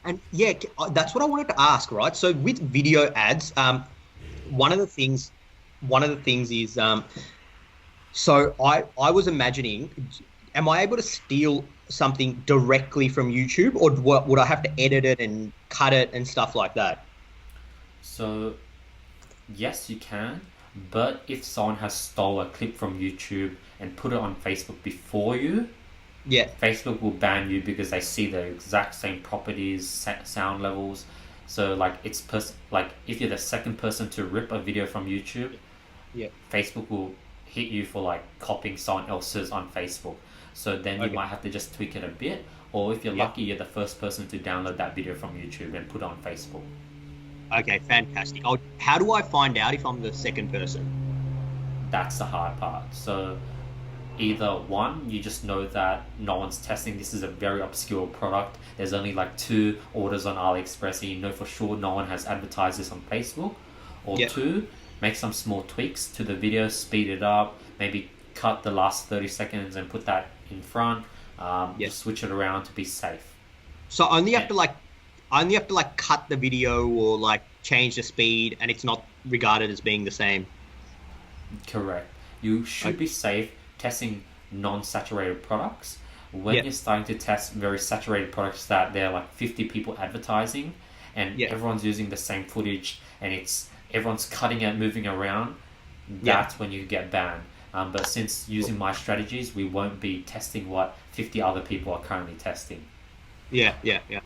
And yeah, that's what I wanted to ask, right? So with video ads, one of the things, one of the things is, so I was imagining, am I able to steal something directly from YouTube, or would I have to edit it and cut it and stuff like that? So yes, you can, but if someone has stole a clip from YouTube and put it on Facebook before you, Yeah, Facebook will ban you because they see the exact same properties, sound levels. So like like if you're the second person to rip a video from YouTube, yeah. Facebook will hit you for like copying someone else's on Facebook. So then you Okay. might have to just tweak it a bit, or if you're Yeah. lucky, you're the first person to download that video from YouTube and put it on Facebook. Okay, fantastic. How do I find out if I'm the second person? That's the hard part. So either one, you just know that no one's testing. This is a very obscure product. There's only like two orders on AliExpress, and you know for sure no one has advertised this on Facebook. Or Yeah. two, make some small tweaks to the video, speed it up, maybe cut the last 30 seconds and put that in front. Yeah. Just switch it around to be safe. So And I only have to like cut the video or like change the speed, and it's not regarded as being the same. correct. You should Okay. be safe testing non-saturated products. When Yeah. you're starting to test very saturated products that there are like 50 people advertising and Yeah. everyone's using the same footage and it's everyone's cutting it, moving around, Yeah. that's when you get banned. But since using my strategies, we won't be testing what 50 other people are currently testing. Yeah. Yeah. Yeah.